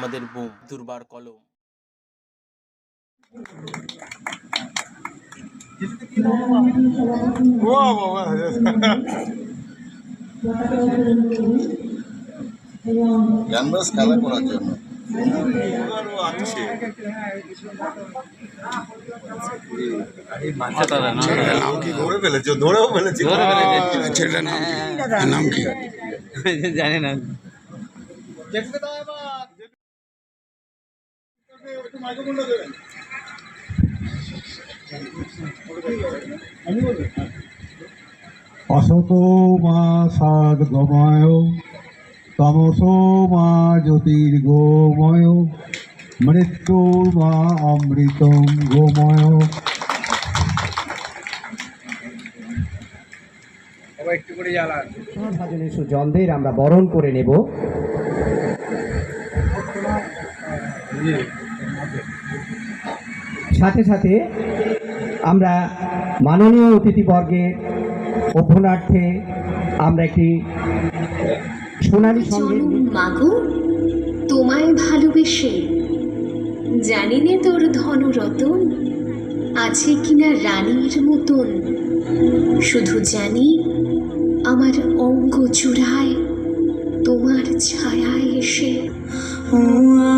আমাদের বুম দুর্বার কলম। ক্যানভাস খেলা করার জন্য নাম কি ধরে ফেলেছে, ধরেও ফেলেছে। ছেলেটার নাম কি? নাম কি জানি না। অসতো মা সাদ্গময় তমসো মা জ্যোতির্গোময় মৃত্যুর মা অমৃতম গোময়। ভজনে সুজনদের আমরা বরণ করে নেব। সাথে সাথে আমরা মাননীয় অতিথিবর্গের অভ্যর্থনার্থে আমরা একটি সোনালী সঙ্গীত। মাগো তোমায় ভালোবেসে জানি নে তোর ধনরতন আছে কিনা রানীর মতন, শুধু জানি আমার অঙ্গ জুড়ায় তোমার ছায়ায় এসে। ও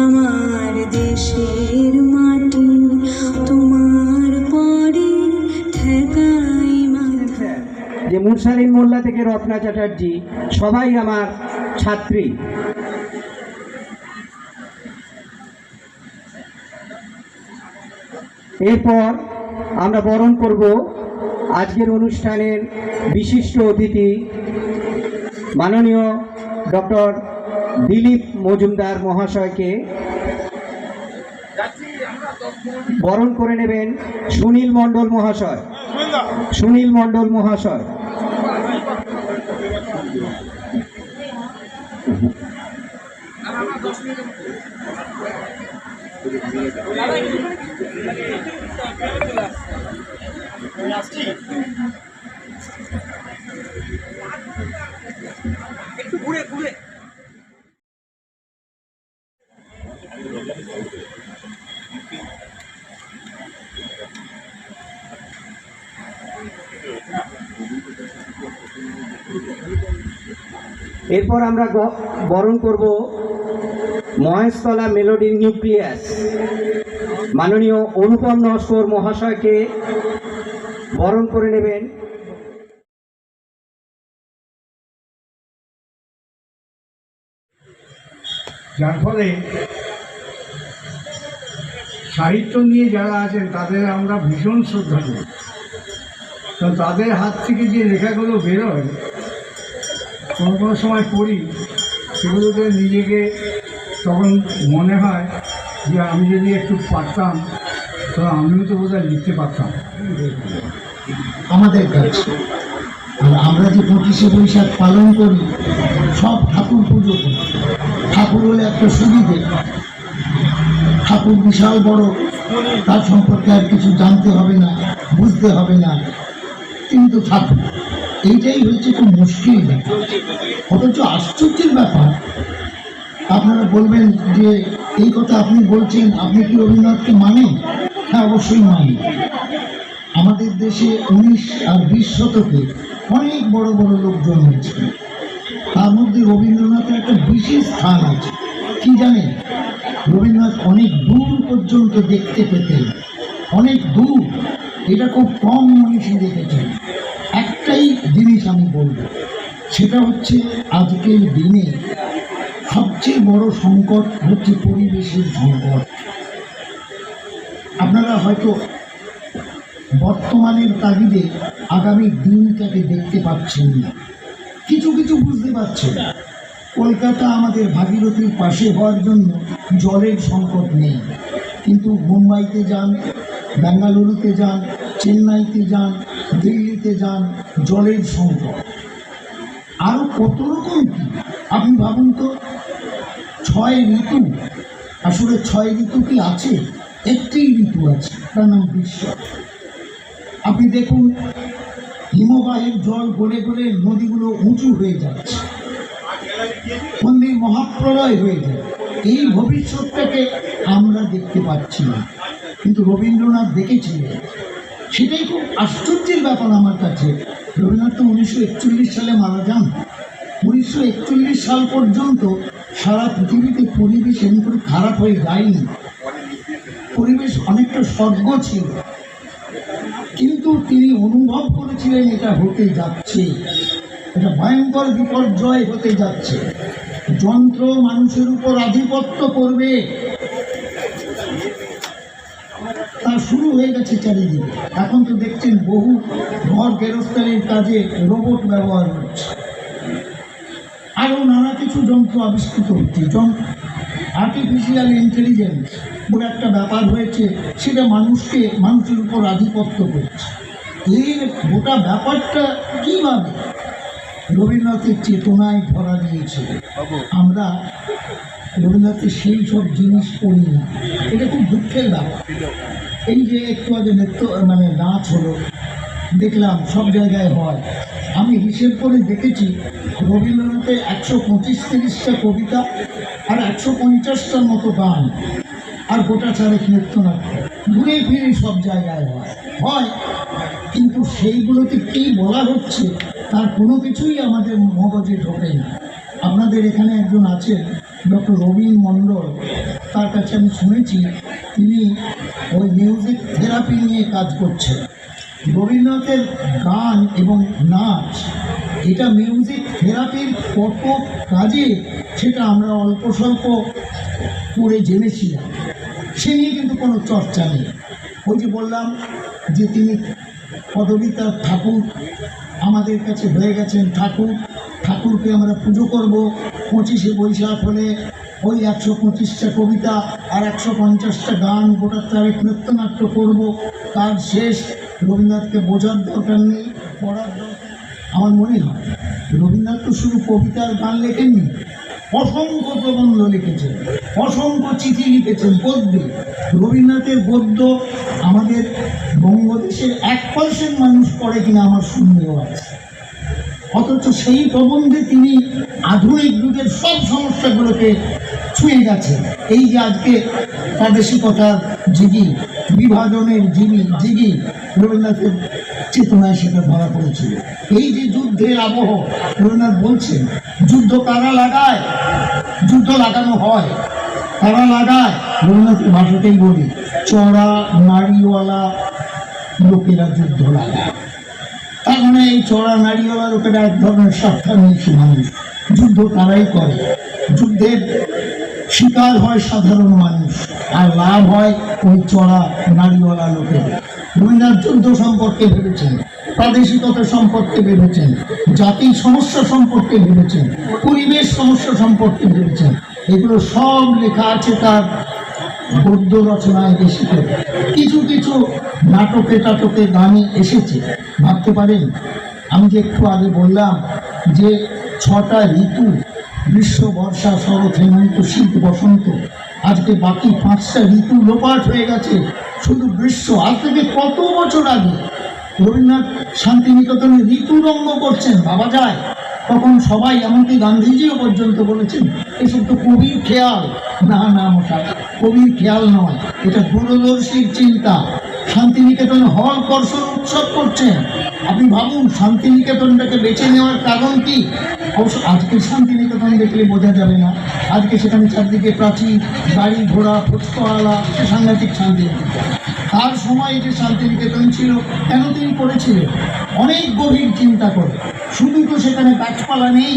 আমার দেশের মাটি তোমার পরে ঠেকাই মাথা। যে মুরসালিন মোল্লা থেকে রত্না চ্যাটার্জি সবাই আমার ছাত্রী। এরপর আমরা বরণ করব আজকের অনুষ্ঠানের বিশিষ্ট অতিথি মাননীয় ডক্টর দিলীপ মজুমদার মহাশয়কে। বরণ করে নেবেন সুনীল মণ্ডল মহাশয়। সুনীল মণ্ডল মহাশয়। এরপর আমরা বরণ করব মহেশতলা মেলোডির নিউক্লিয়াস মাননীয় অনুপম নস্কর মহাশয়কে। বরণ করে নেবেন যার ফলে সাহিত্য নিয়ে যারা আছেন তাদের আমরা ভীষণ শ্রদ্ধা করি, কারণ তাদের হাত থেকে যে লেখাগুলো বেরোয় কোনো কোনো সময় পড়ি, সেগুলোতে নিজেকে তখন মনে হয় যে আমি যদি একটু পারতাম তো আমিও তো বোধহয় লিখতে পারতাম। আমাদের কাছে আর আমরা যে 25শে বৈশাখ পালন করি, সব ঠাকুর পুজো করি। ঠাকুর হলে একটা সুবিধে, ঠাকুর বিশাল বড়, তার সম্পর্কে আর কিছু জানতে হবে না, বুঝতে হবে না, কিন্তু ঠাকুর এইটাই হচ্ছে খুব মুশকিল ব্যাপার। অথচ আশ্চর্যের ব্যাপার, আপনারা বলবেন যে এই কথা আপনি বলছেন, আপনি কি রবীন্দ্রনাথকে মানেন? হ্যাঁ, অবশ্যই মানি। আমাদের দেশে 19 আর 20 শতকে অনেক বড় বড় লোক জন্মেছে, তার মধ্যে রবীন্দ্রনাথের একটা বিশেষ স্থান আছে। কি জানেন? রবীন্দ্রনাথ অনেক দূর পর্যন্ত দেখতে পেতেন, অনেক দূর। এটা খুব কম মানুষই দেখেছেন। একটাই জিনিস আমি বলব, সেটা হচ্ছে আজকের দিনে সবচেয়ে বড় সংকট হচ্ছে পরিবেশের সংকট। আপনারা হয়তো বর্তমানের তাগিদে আগামী দিনটাকে দেখতে পাচ্ছেন না, কিছু কিছু বুঝতে পারছেন। কলকাতা আমাদের ভাগীরথীর পাশে হওয়ার জন্য জলের সংকট নেই, কিন্তু মুম্বাইতে যান, বেঙ্গালুরুতে যান, চেন্নাইতে যান, দিল্লিতে যান, জলের সংকট। আরও কত রকম কি আপনি ভাবুন তো। 6 ঋতু, আসলে 6 ঋতু কি আছে? একটি ঋতু আছে, তার নাম গ্রীষ্ম। আপনি দেখুন, হিমবাহের জল গলে গলে নদীগুলো উঁচু হয়ে যাচ্ছে, মন্দির মহাপ্রলয় হয়ে যায়। এই ভবিষ্যৎটাকে আমরা দেখতে পাচ্ছি না, কিন্তু রবীন্দ্রনাথ দেখেছিলেন। সেটাই খুব আশ্চর্যের ব্যাপার আমার কাছে। রবীন্দ্রনাথ তো 1941 সালে মারা যান। 1941 সাল পর্যন্ত সারা পৃথিবীতে পরিবেশ এমন করে খারাপ হয়ে যায়নি, পরিবেশ অনেকটা স্বর্গ ছিল, কিন্তু তিনি অনুভব করেছিলেন এটা হতে যাচ্ছে, এটা ভয়ঙ্কর বিপর্যয় হতে যাচ্ছে, যন্ত্র মানুষের উপর আধিপত্য করবে। তা শুরু হয়ে গেছে চারিদিকে। এখন তো দেখছেন বহু ঘর গেরস্থালির কাজে রোবট ব্যবহার হচ্ছে, আরও নানা কিছু যন্ত্র আবিষ্কৃত হচ্ছে। আর্টিফিশিয়াল ইন্টেলিজেন্স বলে একটা ব্যাপার হয়েছে, সেটা মানুষের উপর আধিপত্য করছে। এই গোটা ব্যাপারটা কীভাবে রবীন্দ্রনাথের চেতনায় ধরা দিয়েছিল। আমরা রবীন্দ্রনাথের সেই সব জিনিস করি না, এটা খুব দুঃখের ব্যাপার। এই যে একটু আগে নাচ হলো, দেখলাম সব জায়গায় হয়। আমি হিসেব করে দেখেছি রবীন্দ্রনাথের 125-30টা কবিতা আর 150টার মতো গান আর গোটা চারেক নৃত্যনাট্য ঘুরে ফিরে সব জায়গায় হয়, কিন্তু সেইগুলোতে কী বলা হচ্ছে তার কোনো কিছুই আমাদের মগজে ঢোকে না। আপনাদের এখানে একজন আছেন ডক্টর রবীন মণ্ডল, তার কাছে আমি শুনেছি তিনি ওই মিউজিক থেরাপি নিয়ে কাজ করছেন। রবীন্দ্রনাথের গান এবং নাচ এটা মিউজিক থেরাপির কত কাজে সেটা আমরা অল্প স্বল্প করে জেনেছিলাম, সে নিয়ে কিন্তু কোনো চর্চা নেই। ওই যে বললাম যে তিনি পদবিতার ঠাকুর আমাদের কাছে হয়ে গেছেন ঠাকুরকে আমরা পুজো করব। 25শে বৈশাখ হলে ওই 125টা কবিতা আর 150টা গান গোটা চারেক নৃত্যনাট্য করব। তার শেষ রবীন্দ্রনাথকে বোঝার দরকার নেই, পড়ার দরকার। আমার মনে হয় রবীন্দ্রনাথ তো শুধু কবিতার গান লেখেননি, অসংখ্য প্রবন্ধ লিখেছেন, অসংখ্য চিঠি লিখেছেন গদ্যে। রবীন্দ্রনাথের গদ্য আমাদের বঙ্গদেশের 1% মানুষ পড়ে কিনা আমার সন্দেহ আছে, অথচ সেই প্রবন্ধে তিনি আধুনিক যুগের সব সমস্যাগুলোকে ছুঁয়ে গেছেন। এই যে আজকে প্রাদেশিকতার জিগি, বিভাজনের জিগি রবীন্দ্রনাথের চেতনায় সেটা ধরা পড়েছিল। এই যে যুদ্ধের আবহ, রবীন্দ্রনাথ বলছেন যুদ্ধ কারা লাগায়, যুদ্ধ লাগানো হয়, কারা লাগায়। রবীন্দ্রনাথের ভাষাতেই বলি, চড়া নারীওয়ালা লোকেরা যুদ্ধ লাগায়। তার মানে এই চড়া নারীওয়ালা লোকেরা এক ধরনের স্বার্থান্বেষী মানুষ, যুদ্ধ তারাই করে। যুদ্ধের শিকার হয় সাধারণ মানুষ আর লাভ হয় ওই চড়া নারীওয়ালা লোকের। রবীন্দ্রনাথ যুদ্ধ সম্পর্কে ভেবেছেন, প্রাদেশিকতা সম্পর্কে ভেবেছেন, জাতির সমস্যা সম্পর্কে ভেবেছেন, পরিবেশ সমস্যা সম্পর্কে ভেবেছেন। এগুলো সব লেখা আছে তার গদ্য রচনায় বেশি করে। কিছু কিছু নাটকে টাটকে গানে এসেছে। ভাবতে পারেন, আমি যে একটু আগে বললাম যে 6টা ঋতু, গ্রীষ্ম বর্ষা শরৎ হেমন্ত শীত বসন্ত, আজকে বাকি 5টা ঋতু লোপাট হয়ে গেছে, শুধু গ্রীষ্ম। আজ থেকে কত বছর আগে রবীন্দ্রনাথ শান্তিনিকেতনে ঋতুরঙ্গ করছেন, ভাবা যায়। তখন সবাই, এমনকি গান্ধীজিও পর্যন্ত বলেছেন এসব তো কবির খেয়াল। না না মশাই, কবির খেয়াল নয়, এটা দূরদর্শীর চিন্তা। শান্তিনিকেতন হল কর্ষণ উৎসব করছেন। আপনি ভাবুন শান্তিনিকেতনটাকে বেছে নেওয়ার কারণ কি। অবশ্য আজকের শান্তিনিকেতন দেখলে বোঝা যাবে না, আজকে সেখানে চারদিকে প্রাচীর, গাড়ি ঘোড়া, ফুচকাওয়ালা, সাংঘাতিক শান্তিনিকেতন। তার সময় যে শান্তিনিকেতন ছিল, কেন তিনি করেছিলেন? অনেক গভীর চিন্তা করে। শুধু তো সেখানে গাছপালা নেই,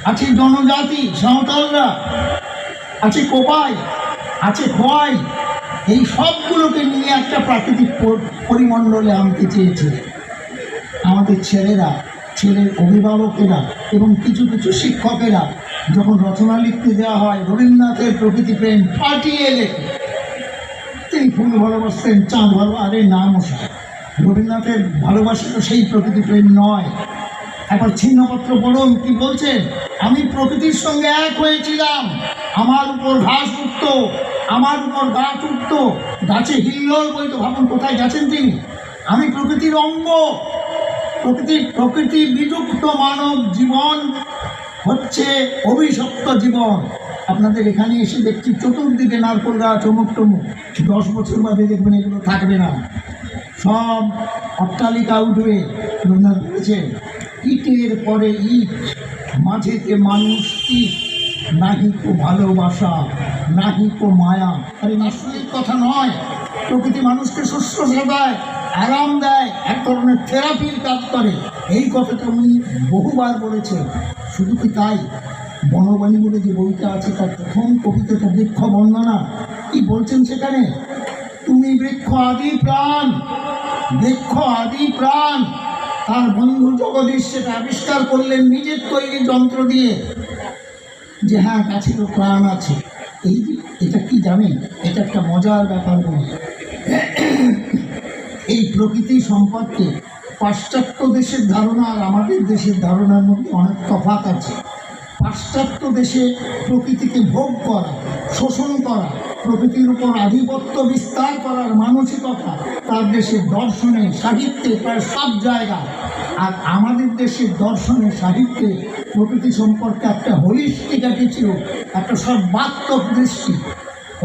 আছে জনজাতি সাঁওতালরা, আছে কোপাই, আছে খোয়াই, এই সবগুলোকে নিয়ে একটা প্রাকৃতিক পরিমণ্ডলে আনতে চেয়েছে। আমাদের ছেলের অভিভাবকেরা এবং কিছু কিছু শিক্ষকেরা যখন রচনা লিখতে দেওয়া হয়, রবীন্দ্রনাথের প্রকৃতি প্রেম ফাটিয়ে লেখে। তিনি ফুল ভালোবাসতেন, চাঁদ ভালো, আরে না মশাই, রবীন্দ্রনাথের ভালোবাসা তো সেই প্রকৃতি প্রেম নয়। একবার ছিন্নপত্র পড়ুন, কি বলছেন? আমি প্রকৃতির সঙ্গে এক হয়েছিলাম, আমার উপর ঘাস উঠত, আমার উপর গাছ উঠত, গাছে হিল্লোল বইতো। ভাবুন কোথায় গেছেন তিনি। আমি প্রকৃতির অঙ্গ। প্রকৃতি বিযুক্ত মানব জীবন হচ্ছে অভিশপ্ত জীবন। আপনাদের এখানে এসে দেখছি চতুর্দিকে নারকোল গাছ অমুক টমুক, 10 বছর বাদে দেখবেন এগুলো থাকবে না, সব অট্টালিকা উঠবে। রবীন্দ্রনাথ বলেছেন ইটের পরে ইট, মাঝেতে মানুষ ইট, নাহি কো ভালোবাসা নাহি কো মায়া। আরে নাস্তিক কথা নয়, প্রকৃতি মানুষকে সুস্থ দেয়, আরাম দেয়, এক ধরনের থেরাপির কাজ করে, এই কথাটা উনি বহুবার বলেছেন। শুধু কি তাই, বনবাণী বলে যে বইটা আছে তার প্রথম কবিতাটা বৃক্ষ বন্দনা, কি বলছেন সেখানে, তুমি বৃক্ষ আদি প্রাণ, বৃক্ষ আদি প্রাণ। তার বন্ধু জগদীশ সেটা আবিষ্কার করলেন নিজের তৈরি যন্ত্র দিয়ে, যে হ্যাঁ গাছেরও প্রাণ আছে। এটা কি জানেন, এটা একটা মজার ব্যাপার বলি। এই প্রকৃতি সম্পর্কে পাশ্চাত্য দেশের ধারণা আর আমাদের দেশের ধারণার মধ্যে অনেক তফাৎ আছে। পাশ্চাত্য দেশে প্রকৃতিকে ভোগ করা, শোষণ করা, প্রকৃতির উপর আধিপত্য বিস্তার করার মানসিকতা তার দেশের দর্শনে, সাহিত্যে, প্রায় সব জায়গায়। আর আমাদের দেশের দর্শনে, সাহিত্যে প্রকৃতি সম্পর্কে একটা হোলিস্টিক অ্যাটিটিউড, একটা সর্বাত্মক দৃষ্টি।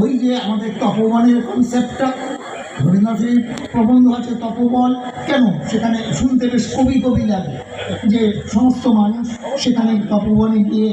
ওই যে আমাদের তপবনের কনসেপ্টটা, রবীন্দ্রনাথের প্রবন্ধ আছে তপবন, কেন সেখানে শুনতে বেশ কবি কবি লাগে, যে সমস্ত মানুষ সেখানে তপবনে গিয়ে